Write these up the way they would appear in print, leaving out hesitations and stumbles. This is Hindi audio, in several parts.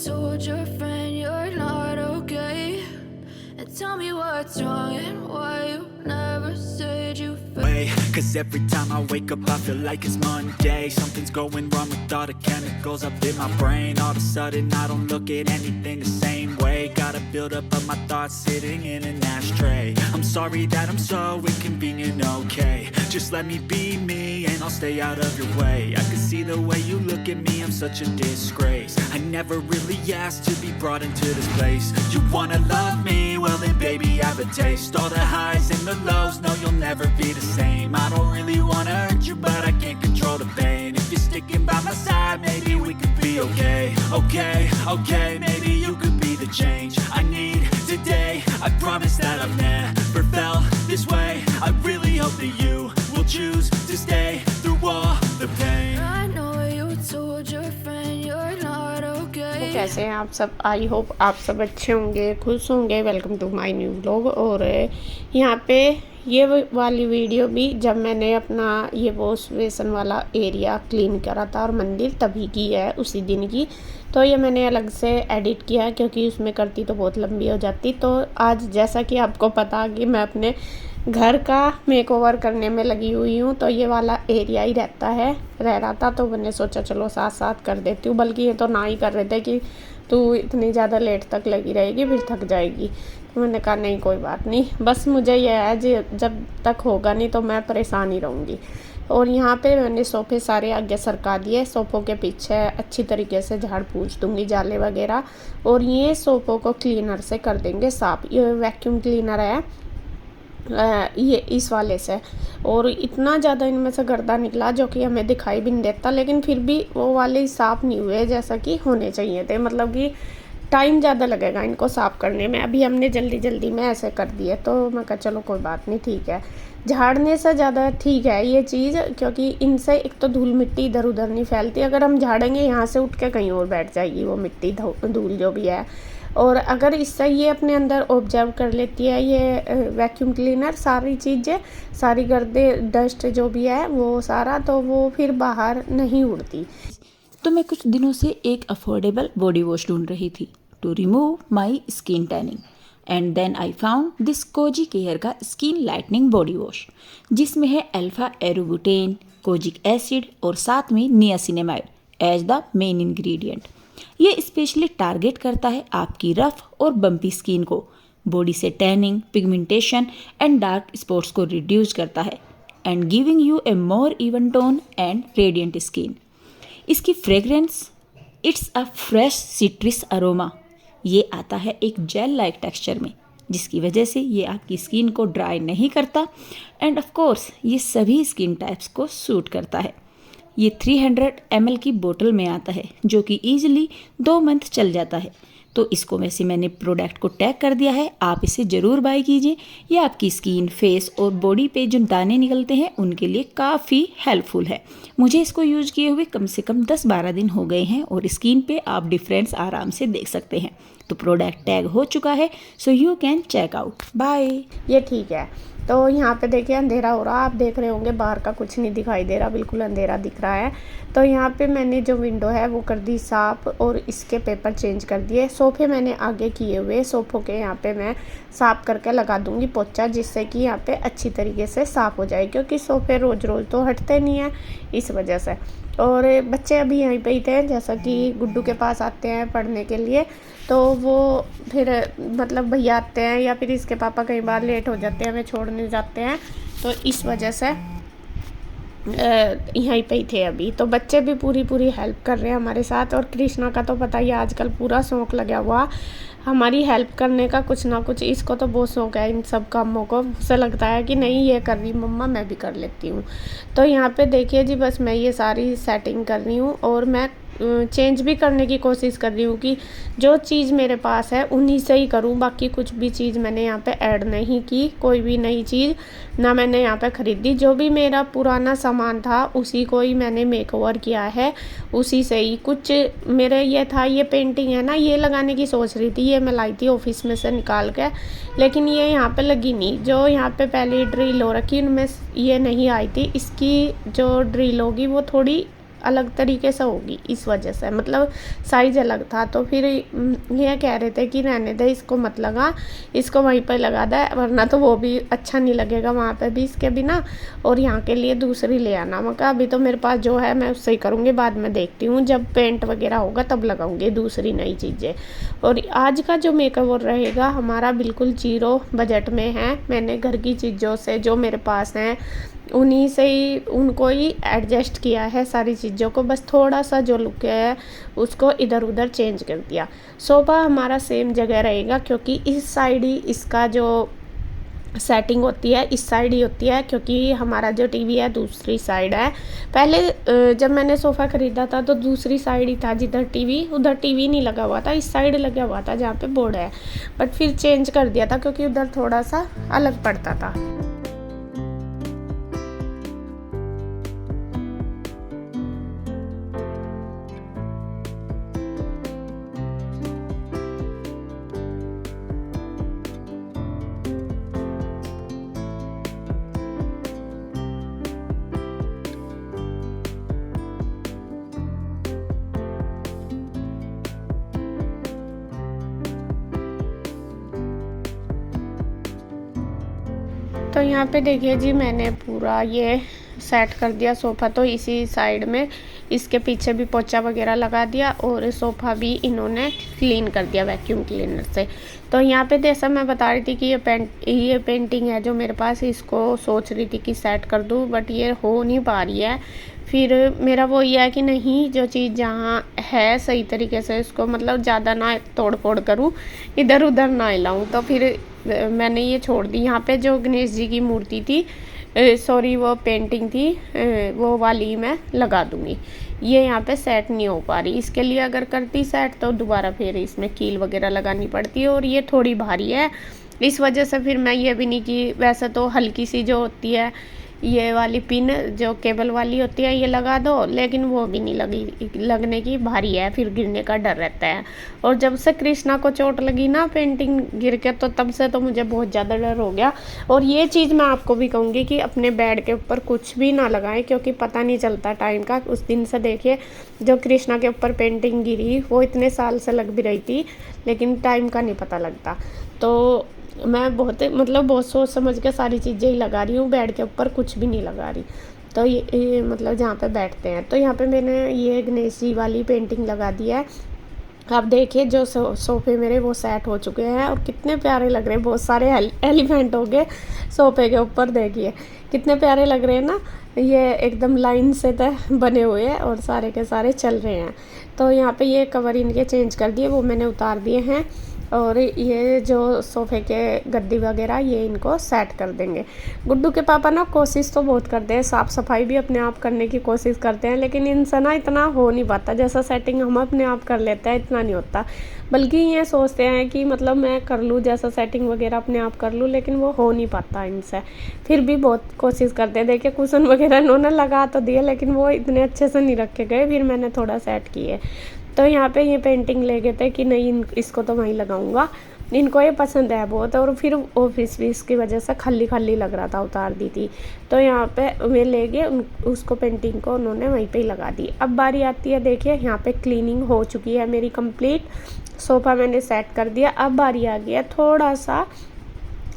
told your friend you're not okay? And tell me what's wrong and why you never said you felt. Cause every time I wake up I feel like it's Monday. Something's going wrong with all the chemicals up in my brain. All of a sudden I don't look at anything the same way. Gotta build up of my thoughts sitting in an ashtray. I'm sorry that I'm so inconvenient, okay? Just let me be me and I'll stay out of your way. I can see the way you look at me, I'm such a disgrace. I never really asked to be brought into this place. You wanna love me? Well then baby have a taste. All the highs and the lows, no you'll never be the same. I don't really wanna hurt you but I can't control the pain. If you're sticking by my side maybe we could be okay. Okay, maybe you could be the change I need today. I promise that I've never felt this way. I really hope that you will choose to stay through all the pain. I know you told your friend you're not okay. कैसे हैं आप सब? आई होप आप सब अच्छे होंगे, खुश होंगे। Welcome to my new vlog. और यहाँ पे ये वाली वीडियो भी जब मैंने अपना ये वॉश बेसन वाला एरिया क्लीन करा था और मंदिर तभी की है, उसी दिन की। तो ये मैंने अलग से एडिट किया है क्योंकि उसमें करती तो बहुत लंबी हो जाती। तो आज जैसा कि आपको पता कि मैं अपने घर का मेकओवर करने में लगी हुई हूँ, तो ये वाला एरिया ही रह रहा था। तो मैंने सोचा चलो साथ साथ कर देती हूँ। बल्कि ये तो ना ही कर रहे थे कि तू इतनी ज़्यादा लेट तक लगी रहेगी फिर थक जाएगी। तो मैंने कहा नहीं कोई बात नहीं, बस मुझे यह है जब तक होगा नहीं तो मैं परेशान ही रहूँगी। और यहाँ पे मैंने सोफ़े सारे आगे सरका दिए। सोफ़ों के पीछे अच्छी तरीके से झाड़ पूछ दूँगी, जाले वगैरह। और ये सोफ़ों को क्लीनर से कर देंगे साफ़। ये वैक्यूम क्लीनर है ये इस वाले से। और इतना ज़्यादा इनमें से गर्दा निकला जो कि हमें दिखाई भी नहीं देता, लेकिन फिर भी वो वाले साफ़ नहीं हुए जैसा कि होने चाहिए थे। मतलब कि टाइम ज़्यादा लगेगा इनको साफ़ करने में। अभी हमने जल्दी में ऐसे कर दिए, तो मैं कहा चलो कोई बात नहीं, ठीक है। झाड़ने से ज़्यादा ठीक है ये चीज़, क्योंकि इनसे एक तो धूल मिट्टी इधर उधर नहीं फैलती। अगर हम झाड़ेंगे यहाँ से उठ के कहीं और बैठ जाएगी वो मिट्टी धूल जो भी है। और अगर इससे ये अपने अंदर ऑब्जर्व कर लेती है ये वैक्यूम क्लीनर सारी चीज़ें, सारी गर्दे डस्ट जो भी है वो सारा, तो वो फिर बाहर नहीं उड़ती। तो मैं कुछ दिनों से एक अफोर्डेबल बॉडी वॉश ढूंढ रही थी to remove my skin tanning, and then I found this Cozi care का स्किन लाइटनिंग बॉडी वॉश, जिसमें है अल्फा एरोब्यूटेन, कोजिक एसिड और साथ में niacinamide as the main ingredient. ये स्पेशली टारगेट करता है आपकी रफ और बम्पी स्किन को, बॉडी से tanning, pigmentation and dark spots को रिड्यूस करता है and giving U A more even tone and radiant skin. इसकी fragrance it's a fresh citrus aroma. ये आता है एक जेल लाइक टेक्सचर में, जिसकी वजह से ये आपकी स्किन को ड्राई नहीं करता एंड ऑफ कोर्स ये सभी स्किन टाइप्स को सूट करता है। ये 300 ml की बोतल में आता है जो कि ईजिली 2 मंथ चल जाता है। तो इसको वैसे मैंने प्रोडक्ट को टैग कर दिया है, आप इसे ज़रूर बाय कीजिए। ये आपकी स्किन, फेस और बॉडी पे जो दाने निकलते हैं उनके लिए काफ़ी हेल्पफुल है। मुझे इसको यूज किए हुए कम से कम 10-12 दिन हो गए हैं और स्किन पे आप डिफरेंस आराम से देख सकते हैं। तो प्रोडक्ट टैग हो चुका है, so you can check out. Bye. ये ठीक है। तो यहाँ पे देखिए अंधेरा हो रहा, आप देख रहे होंगे बाहर का कुछ नहीं दिखाई दे रहा, बिल्कुल अंधेरा दिख रहा है। तो यहाँ पे मैंने जो विंडो है वो कर दी साफ़ और इसके पेपर चेंज कर दिए। सोफ़े मैंने आगे किए हुए, सोफ़ों के यहाँ पे मैं साफ़ करके लगा दूँगी पोछा, जिससे कि यहाँ पे अच्छी तरीके से साफ़ हो जाए, क्योंकि सोफ़े रोज़ रोज़ तो हटते नहीं हैं इस वजह से। और बच्चे अभी यहीं पे ही थे, जैसा कि गुड्डू के पास आते हैं पढ़ने के लिए, तो वो फिर मतलब भैया आते हैं या फिर इसके पापा कई बार लेट हो जाते हैं, हमें छोड़ने जाते हैं, तो इस वजह से यहीं पे ही थे अभी। तो बच्चे भी पूरी हेल्प कर रहे हैं हमारे साथ। और कृष्णा का तो पता ही आजकल पूरा शौक़ लगा हुआ हमारी हेल्प करने का, कुछ ना कुछ इसको तो बहुत शौक़ है इन सब कामों को। उसे लगता है कि नहीं ये कर रही मम्मा मैं भी कर लेती हूँ। तो यहाँ पे देखिए जी, बस मैं ये सारी सेटिंग कर रही हूँ और मैं चेंज भी करने की कोशिश कर रही हूँ कि जो चीज़ मेरे पास है उन्हीं से ही करूँ। बाकी कुछ भी चीज़ मैंने यहाँ पे ऐड नहीं की, कोई भी नई चीज़ ना मैंने यहाँ पे ख़रीदी। जो भी मेरा पुराना सामान था उसी को ही मैंने मेकओवर किया है, उसी से ही। कुछ मेरे ये था, ये पेंटिंग है ना, ये लगाने की सोच रही थी, ये मैं लाई थी ऑफिस में से निकाल के, लेकिन ये यहाँ पे लगी नहीं। जो यहाँ पे पहले ड्रिल हो रखी उनमें ये नहीं आई थी। इसकी जो ड्रिल होगी वो थोड़ी अलग तरीके से होगी इस वजह से, मतलब साइज़ अलग था। तो फिर ये कह रहे थे कि रहने दे, इसको मत लगा, इसको वहीं पर लगा दे, वरना तो वो भी अच्छा नहीं लगेगा वहाँ पे भी इसके बिना, और यहाँ के लिए दूसरी ले आना। मैं कहा अभी तो मेरे पास जो है मैं उससे ही करूँगी, बाद में देखती हूँ, जब पेंट वगैरह होगा तब लगाऊंगी दूसरी नई चीज़ें। और आज का जो मेकओवर रहेगा हमारा बिल्कुल 0 बजट में है। मैंने घर की चीज़ों से जो मेरे पास हैं उन्हीं से ही, उनको ही एडजस्ट किया है सारी चीज़ों को, बस थोड़ा सा जो लुक है उसको इधर उधर चेंज कर दिया। सोफ़ा हमारा सेम जगह रहेगा, क्योंकि इस साइड ही इसका जो सेटिंग होती है इस साइड ही होती है, क्योंकि हमारा जो टीवी है दूसरी साइड है। पहले जब मैंने सोफ़ा ख़रीदा था तो दूसरी साइड ही था, जिधर टीवी, उधर टीवी नहीं लगा हुआ था, इस साइड लगा हुआ था जहाँ पे बोर्ड है। बट फिर चेंज कर दिया था क्योंकि उधर थोड़ा सा अलग पड़ता था। तो यहाँ पे देखिए जी, मैंने पूरा ये सेट कर दिया सोफ़ा। तो इसी साइड में इसके पीछे भी पोछा वगैरह लगा दिया, और सोफ़ा भी इन्होंने क्लीन कर दिया वैक्यूम क्लीनर से। तो यहाँ पे जैसा मैं बता रही थी कि ये पेंटिंग है जो मेरे पास, इसको सोच रही थी कि सेट कर दूँ, बट ये हो नहीं पा रही है। फिर मेरा वो ये है कि नहीं, जो चीज़ जहाँ है सही तरीके से इसको, मतलब ज़्यादा ना तोड़ फोड़ करूँ, इधर उधर ना हिलाऊँ। तो फिर मैंने ये छोड़ दी। यहाँ पे जो गणेश जी की मूर्ति थी, सॉरी वो पेंटिंग थी, वो वाली मैं लगा दूँगी। ये यहाँ पे सेट नहीं हो पा रही। इसके लिए अगर करती सेट तो दोबारा फिर इसमें कील वगैरह लगानी पड़ती है, और ये थोड़ी भारी है, इस वजह से फिर मैं ये भी नहीं की। वैसे तो हल्की सी जो होती है ये वाली पिन जो केबल वाली होती है ये लगा दो, लेकिन वो भी नहीं लगने की, भारी है, फिर गिरने का डर रहता है। और जब से कृष्णा को चोट लगी ना पेंटिंग गिर के, तो तब से तो मुझे बहुत ज़्यादा डर हो गया। और ये चीज़ मैं आपको भी कहूँगी कि अपने बेड के ऊपर कुछ भी ना लगाएं, क्योंकि पता नहीं चलता टाइम का। उस दिन से देखिए जो कृष्णा के ऊपर पेंटिंग गिरी, वो इतने साल से लग भी रही थी, लेकिन टाइम का नहीं पता लगता। तो मैं बहुत सोच समझ के सारी चीज़ें ही लगा रही हूँ, बेड के ऊपर कुछ भी नहीं लगा रही। तो ये मतलब जहाँ पे बैठते हैं, तो यहाँ पे मैंने ये गणेश जी वाली पेंटिंग लगा दी है। आप देखिए जो सोफ़े मेरे वो सेट हो चुके हैं, और कितने प्यारे लग रहे हैं। बहुत सारे एलिफेंट हो गए सोफ़े के ऊपर, देखिए कितने प्यारे लग रहे हैं ना। ये एकदम लाइन से बने हुए हैं और सारे के सारे चल रहे हैं। तो यहाँ पे ये कवर इनके चेंज कर दिए, वो मैंने उतार दिए हैं। और ये जो सोफ़े के गद्दी वगैरह ये इनको सेट कर देंगे। गुड्डू के पापा ना कोशिश तो बहुत करते हैं, साफ़ सफाई भी अपने आप करने की कोशिश करते हैं, लेकिन इनसे ना इतना हो नहीं पाता। जैसा सेटिंग हम अपने आप कर लेते हैं इतना नहीं होता, बल्कि ये सोचते हैं कि मतलब मैं कर लूँ, जैसा सेटिंग वगैरह अपने आप कर लूँ, लेकिन वो हो नहीं पाता इनसे। फिर भी बहुत कोशिश करते हैं। देखिए कुशन वगैरह इन्होंने लगा तो दिए, लेकिन वो इतने अच्छे से नहीं रखे गए, फिर मैंने थोड़ा सेट किए। तो यहाँ पे ये पेंटिंग ले गए थे कि नहीं इसको तो वहीं लगाऊंगा, इनको ये पसंद है बहुत। और फिर ऑफिस भी इसकी वजह से खाली खाली लग रहा था, उतार दी थी। तो यहाँ पे वे ले गए उसको, पेंटिंग को उन्होंने वहीं पे ही लगा दी। अब बारी आती है, देखिए यहाँ पे क्लीनिंग हो चुकी है मेरी कंप्लीट। सोफ़ा मैंने सेट कर दिया। अब बारी आ गया थोड़ा सा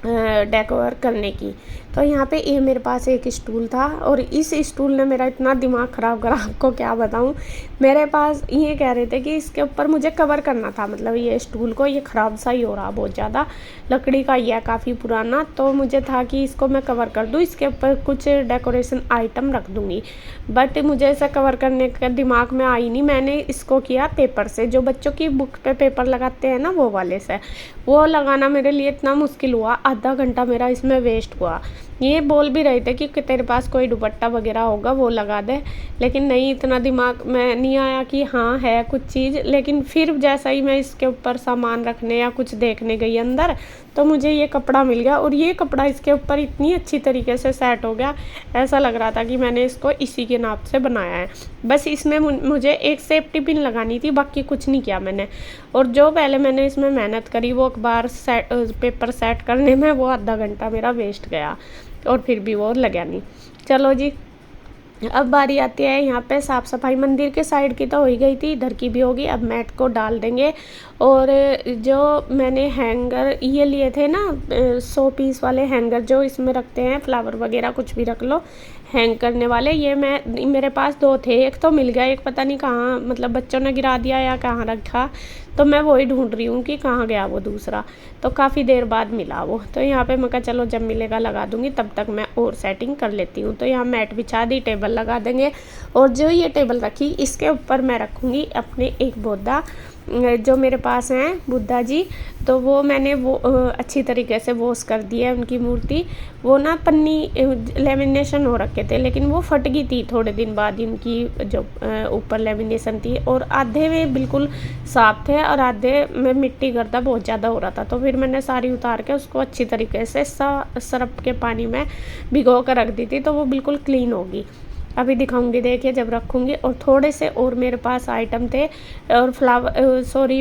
डेकोर करने की। तो यहाँ पे ये मेरे पास एक स्टूल था, और इस स्टूल ने मेरा इतना दिमाग ख़राब करा, आपको क्या बताऊँ। मेरे पास ये कह रहे थे कि इसके ऊपर मुझे कवर करना था, मतलब ये स्टूल को, ये ख़राब सा ही हो रहा बहुत ज़्यादा, लकड़ी का ही है काफ़ी पुराना। तो मुझे था कि इसको मैं कवर कर दूँ, इसके ऊपर कुछ डेकोरेशन आइटम रख दूँगी। बट मुझे ऐसा कवर करने का दिमाग में आई नहीं। मैंने इसको किया पेपर से, जो बच्चों की बुक पे पेपर लगाते हैं ना, वो वाले से। वो लगाना मेरे लिए इतना मुश्किल हुआ, आधा घंटा मेरा इसमें वेस्ट हुआ। ये बोल भी रहे थे कि तेरे पास कोई दुपट्टा वगैरह होगा वो लगा दे, लेकिन नहीं, इतना दिमाग में नहीं आया कि हाँ है कुछ चीज़। लेकिन फिर जैसा ही मैं इसके ऊपर सामान रखने या कुछ देखने गई अंदर, तो मुझे ये कपड़ा मिल गया, और ये कपड़ा इसके ऊपर इतनी अच्छी तरीके से सेट हो गया, ऐसा लग रहा था कि मैंने इसको इसी के नाप से बनाया है। बस इसमें मुझे एक सेफ्टी पिन लगानी थी, बाकी कुछ नहीं किया मैंने। और जो पहले मैंने इसमें मेहनत करी वो अखबार पेपर सेट करने में, वो आधा घंटा मेरा वेस्ट गया, और फिर भी वो लगा नहीं। चलो जी, अब बारी आती है यहाँ पे साफ़ सफाई। मंदिर के साइड की तो हो ही गई थी, इधर की भी होगी। अब मैट को डाल देंगे। और जो मैंने हैंगर ये लिए थे ना 100 पीस वाले हैंगर, जो इसमें रखते हैं फ्लावर वगैरह कुछ भी रख लो हैंग करने वाले, ये मेरे पास 2 थे। एक तो मिल गया, एक पता नहीं कहाँ, मतलब बच्चों ने गिरा दिया या कहाँ रखा, तो मैं वही ढूंढ रही हूँ कि कहाँ गया वो दूसरा। तो काफ़ी देर बाद मिला वो। तो यहाँ पे मैं कहा चलो जब मिलेगा लगा दूँगी, तब तक मैं और सेटिंग कर लेती हूँ। तो यहाँ मैट बिछा दी, टेबल लगा देंगे। और जो ये टेबल रखी, इसके ऊपर मैं रखूँगी अपने एक बुद्धा जो मेरे पास हैं बुद्धा जी। तो वो मैंने वो अच्छी तरीके से वॉश कर दी है उनकी मूर्ति। वो ना पन्नी लेमिनेशन हो रखे थे, लेकिन वो फट गई थी थोड़े दिन बाद, इनकी जो ऊपर लेमिनेशन थी। और आधे में बिल्कुल साफ थे और आधे में मिट्टी गर्दा बहुत ज़्यादा हो रहा था। तो फिर मैंने सारी उतार के उसको अच्छी तरीके से सरफ के पानी में भिगो कर रख दी थी, तो वो बिल्कुल क्लीन होगी। अभी दिखाऊंगी, देखिए जब रखूंगी। और थोड़े से और मेरे पास आइटम थे, और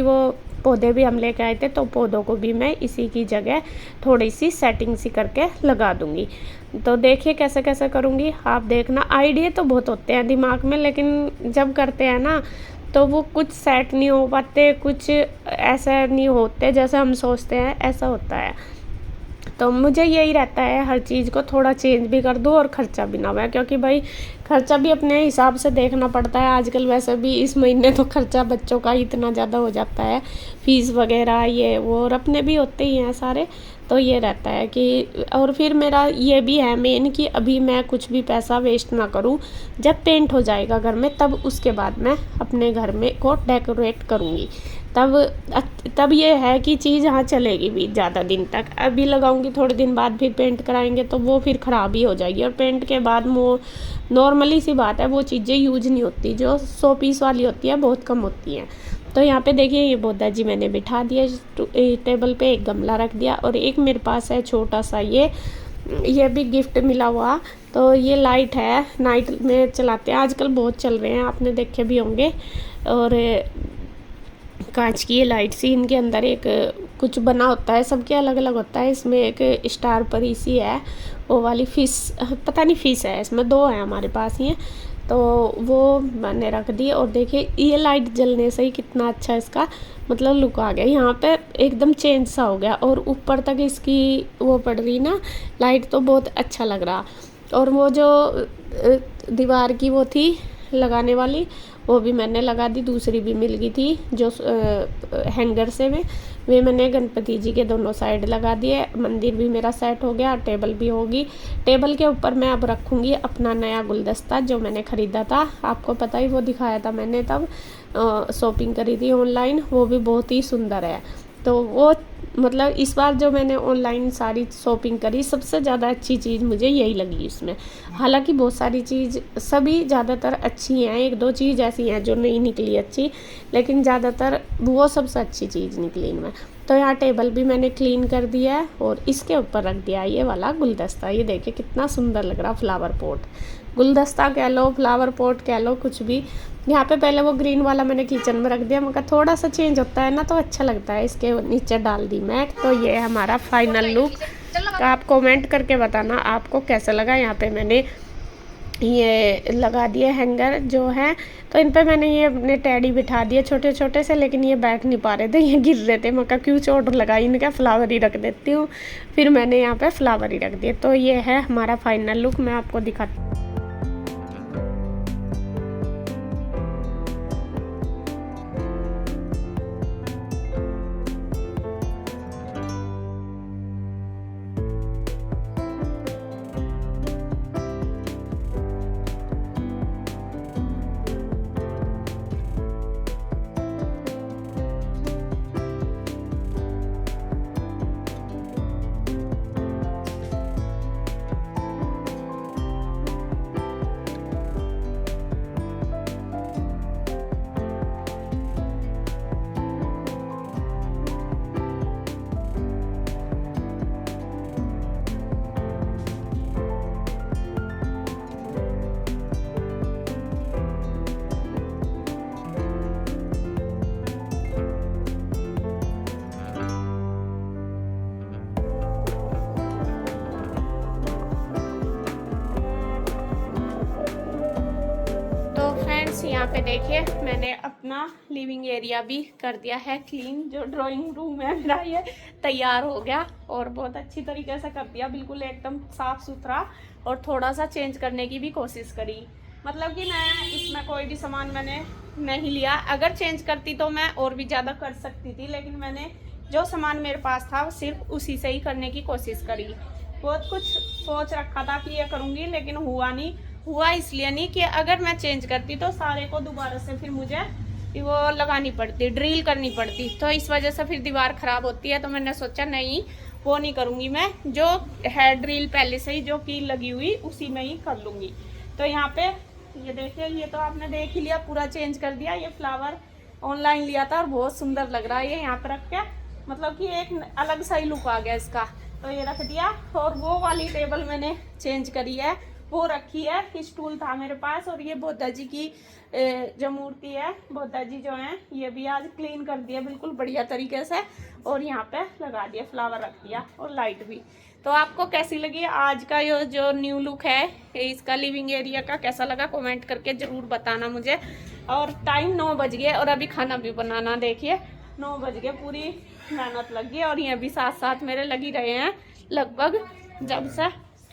वो पौधे भी हम लेके आए थे, तो पौधों को भी मैं इसी की जगह थोड़ी सी सेटिंग सी करके लगा दूंगी। तो देखिए कैसे कैसे करूंगी, आप देखना। आइडिया तो बहुत होते हैं दिमाग में, लेकिन जब करते हैं ना तो वो कुछ सेट नहीं हो पाते, कुछ ऐसा नहीं होते जैसे हम सोचते हैं, ऐसा होता है। तो मुझे यही रहता है हर चीज़ को थोड़ा चेंज भी कर दूँ और ख़र्चा भी ना हुआ, क्योंकि भाई खर्चा भी अपने हिसाब से देखना पड़ता है। आजकल वैसे भी इस महीने तो खर्चा बच्चों का इतना ज़्यादा हो जाता है, फीस वगैरह ये वो, और अपने भी होते ही हैं सारे। तो ये रहता है कि, और फिर मेरा ये भी है मेन कि अभी मैं कुछ भी पैसा वेस्ट ना करूं। जब पेंट हो जाएगा घर में, तब उसके बाद मैं अपने घर में को डेकोरेट करूंगी। तब ये है कि चीज़ हाँ चलेगी भी ज़्यादा दिन तक। अभी लगाऊंगी, थोड़े दिन बाद फिर पेंट कराएंगे तो वो फिर ख़राब ही हो जाएगी। और पेंट के बाद वो नॉर्मली सी बात है, वो चीज़ें यूज नहीं होती, जो 100 पीस वाली होती है बहुत कम होती हैं। तो यहाँ पे देखिए ये बुद्धा जी मैंने बिठा दिया टेबल पे, एक गमला रख दिया। और एक मेरे पास है छोटा सा ये भी गिफ्ट मिला हुआ। तो ये लाइट है, नाइट में चलाते हैं, आजकल बहुत चल रहे हैं, आपने देखे भी होंगे। और कांच की ये लाइट सी, इनके अंदर एक कुछ बना होता है, सबके अलग अलग होता है। इसमें एक स्टार परी सी है, वो वाली फिश, पता नहीं फिश है, इसमें 2 हैं हमारे पास ही। तो वो मैंने रख दी। और देखिए ये लाइट जलने से ही कितना अच्छा इसका मतलब लुक आ गया, यहाँ पे एकदम चेंज सा हो गया। और ऊपर तक इसकी वो पड़ रही ना लाइट, तो बहुत अच्छा लग रहा। और वो जो दीवार की वो थी लगाने वाली, वो भी मैंने लगा दी, दूसरी भी मिल गई थी जो हैंगर से वे मैंने गणपति जी के दोनों साइड लगा दिए। मंदिर भी मेरा सेट हो गया, टेबल भी होगी। टेबल के ऊपर मैं अब रखूँगी अपना नया गुलदस्ता जो मैंने ख़रीदा था, आपको पता ही, वो दिखाया था मैंने तब, शॉपिंग करी थी ऑनलाइन, वो भी बहुत ही सुंदर है। तो वो मतलब इस बार जो मैंने ऑनलाइन सारी शॉपिंग करी, सबसे ज़्यादा अच्छी चीज़ मुझे यही लगी इसमें। हालांकि बहुत सारी चीज़ सभी ज़्यादातर अच्छी हैं, 1-2 चीज़ ऐसी हैं जो नहीं निकली अच्छी, लेकिन ज़्यादातर वो सबसे अच्छी चीज़ निकली इनमें। तो यहाँ टेबल भी मैंने क्लीन कर दिया है और इसके ऊपर रख दिया ये वाला गुलदस्ता। ये देखिए कितना सुंदर लग रहा, फ्लावर पॉट, गुलदस्ता कह लो, फ्लावर पॉट कह लो, कुछ भी। यहाँ पे पहले वो ग्रीन वाला मैंने किचन में रख दिया, मगर थोड़ा सा चेंज होता है ना तो अच्छा लगता है। इसके नीचे डाल दी मैट। तो ये है हमारा फाइनल लुक। तो आप कमेंट करके बताना आपको कैसा लगा। यहाँ पे मैंने ये लगा दिए हैंगर जो है, तो इन पे मैंने ये अपने टैडी बिठा दिए छोटे छोटे से, लेकिन ये बैठ नहीं पा रहे थे, ये गिर रहे थे। मैं क्यों चोट लगाई, इनका फ्लावर ही रख देती हूँ। फिर मैंने यहाँ पे फ्लावर ही रख दिए। तो ये है हमारा फाइनल लुक, मैं आपको दिखाती हूँ। यहाँ पे देखिए मैंने अपना लिविंग एरिया भी कर दिया है क्लीन। जो ड्राइंग रूम है मेरा ये तैयार हो गया और बहुत अच्छी तरीके से कर दिया, बिल्कुल एकदम साफ सुथरा। और थोड़ा सा चेंज करने की भी कोशिश करी, मतलब कि मैं इसमें कोई भी सामान मैंने नहीं लिया। अगर चेंज करती तो मैं और भी ज़्यादा कर सकती थी, लेकिन मैंने जो सामान मेरे पास था सिर्फ उसी से ही करने की कोशिश करी। बहुत कुछ सोच रखा था कि ये करूँगी, लेकिन हुआ नहीं। हुआ इसलिए नहीं कि अगर मैं चेंज करती तो सारे को दोबारा से फिर मुझे वो लगानी पड़ती, ड्रिल करनी पड़ती, तो इस वजह से फिर दीवार ख़राब होती है। तो मैंने सोचा नहीं, वो नहीं करूँगी मैं, जो है ड्रिल पहले से ही जो कील लगी हुई उसी में ही कर लूँगी। तो यहाँ पे ये देखिए, ये तो आपने देख ही लिया, पूरा चेंज कर दिया। ये फ्लावर ऑनलाइन लिया था और बहुत सुंदर लग रहा है ये यहाँ पर रख के, मतलब कि एक अलग सा ही लुक आ गया इसका। तो ये रख दिया। और वो वाली टेबल मैंने चेंज करी है, वो रखी है। स्टूल था मेरे पास और ये बुद्धा जी की जो मूर्ति है, बुद्धा जी जो हैं, ये भी आज क्लीन कर दिया बिल्कुल बढ़िया तरीके से। और यहाँ पे लगा दिया, फ्लावर रख दिया और लाइट भी। तो आपको कैसी लगी आज का ये जो न्यू लुक है इसका लिविंग एरिया का, कैसा लगा कमेंट करके ज़रूर बताना मुझे। और टाइम 9 बज गए और अभी खाना भी बनाना, देखिए 9 बज गए, पूरी मेहनत लगी। और ये भी साथ साथ मेरे लगी रहे हैं लगभग जब से,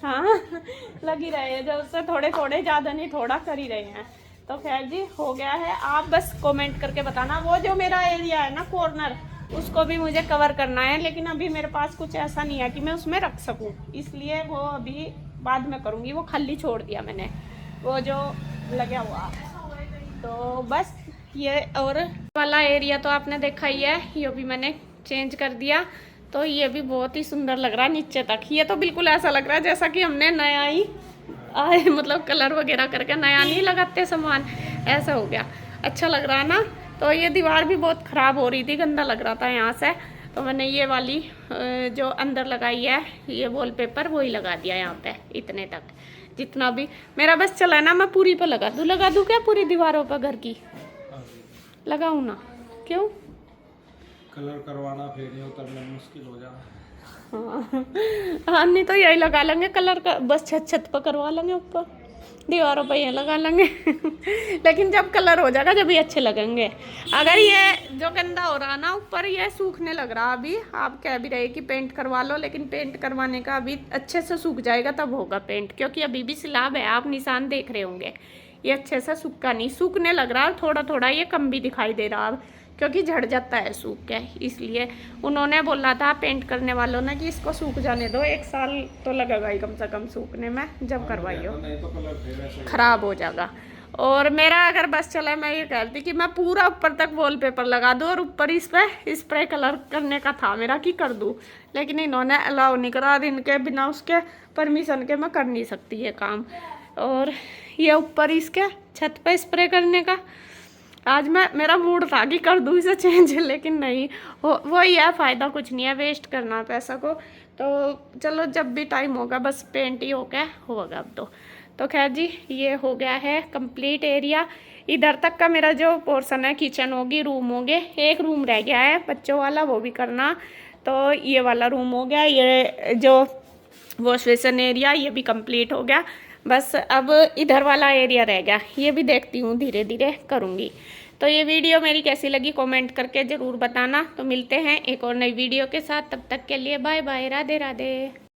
हाँ लगी रहे हैं जब से, थोड़े थोड़े, ज़्यादा नहीं, थोड़ा कर ही रहे हैं। तो खैर जी हो गया है। आप बस कमेंट करके बताना। वो जो मेरा एरिया है ना कॉर्नर, उसको भी मुझे कवर करना है, लेकिन अभी मेरे पास कुछ ऐसा नहीं है कि मैं उसमें रख सकूं, इसलिए वो अभी बाद में करूँगी। वो खाली छोड़ दिया मैंने, वो जो लगा हुआ। तो बस ये और वाला एरिया तो आपने देखा ही है, ये भी मैंने चेंज कर दिया। तो ये भी बहुत ही सुंदर लग रहा है नीचे तक। ये तो बिल्कुल ऐसा लग रहा है जैसा कि हमने नया ही मतलब कलर वगैरह करके नया नहीं लगाते सामान, ऐसा हो गया। अच्छा लग रहा है ना। तो ये दीवार भी बहुत ख़राब हो रही थी, गंदा लग रहा था यहाँ से। तो मैंने ये वाली जो अंदर लगाई है ये वॉलपेपर, वही लगा दिया यहाँ पे, इतने तक जितना भी मेरा बस चला ना। मैं पूरी पे लगा दूँ क्या पूरी दीवारों पर घर की लगाऊँ ना? क्यों? कलर करवाना फिर नहीं उतरने में मुश्किल हो जाए। हाँ नहीं तो यही लगा लेंगे कलर का, बस छत पर करवा लेंगे, ऊपर दीवारों पर ये लगा लेंगे लेकिन जब कलर हो जाएगा जब ये अच्छे लगेंगे। अगर ये जो गंदा हो रहा ना ऊपर, ये सूखने लग रहा अभी। आप कह भी रहे कि पेंट करवा लो, लेकिन पेंट करवाने का अभी अच्छे से सूख जाएगा तब होगा पेंट, क्योंकि अभी भी स्लैब है, आप निशान देख रहे होंगे। ये अच्छे से सूखा नहीं, सूखने लग रहा है, थोड़ा थोड़ा ये कम भी दिखाई दे रहा अब, क्योंकि झड़ जाता है सूख के। इसलिए उन्होंने बोला था पेंट करने वालों ने कि इसको सूख जाने दो, 1 साल तो लगेगा ही कम से कम सूखने में, जब करवाइयो ख़राब हो जाएगा। और मेरा अगर बस चले, मैं ये कहती कि मैं पूरा ऊपर तक वॉलपेपर लगा दूँ और ऊपर इस पर स्प्रे कलर करने का था मेरा कि कर दूँ, लेकिन इन्होंने अलाउ नहीं करा। इनके बिना उसके परमिशन के मैं कर नहीं सकती ये काम। और ये ऊपर इसके छत पे स्प्रे करने का आज मेरा मूड था कि कर दूँ इसे चेंज, लेकिन नहीं, वही है, फ़ायदा कुछ नहीं है, वेस्ट करना पैसा को। तो चलो जब भी टाइम होगा बस पेंट ही होगा अब तो खैर जी ये हो गया है कंप्लीट एरिया। इधर तक का मेरा जो पोर्शन है, किचन होगी, रूम होंगे, एक रूम रह गया है बच्चों वाला, वो भी करना। तो ये वाला रूम हो गया, ये जो वॉश बेसिन एरिया ये भी कंप्लीट हो गया। बस अब इधर वाला एरिया रह गया, ये भी देखती हूँ, धीरे धीरे करूँगी। तो ये वीडियो मेरी कैसी लगी कमेंट करके ज़रूर बताना। तो मिलते हैं एक और नई वीडियो के साथ, तब तक के लिए बाय बाय, राधे राधे।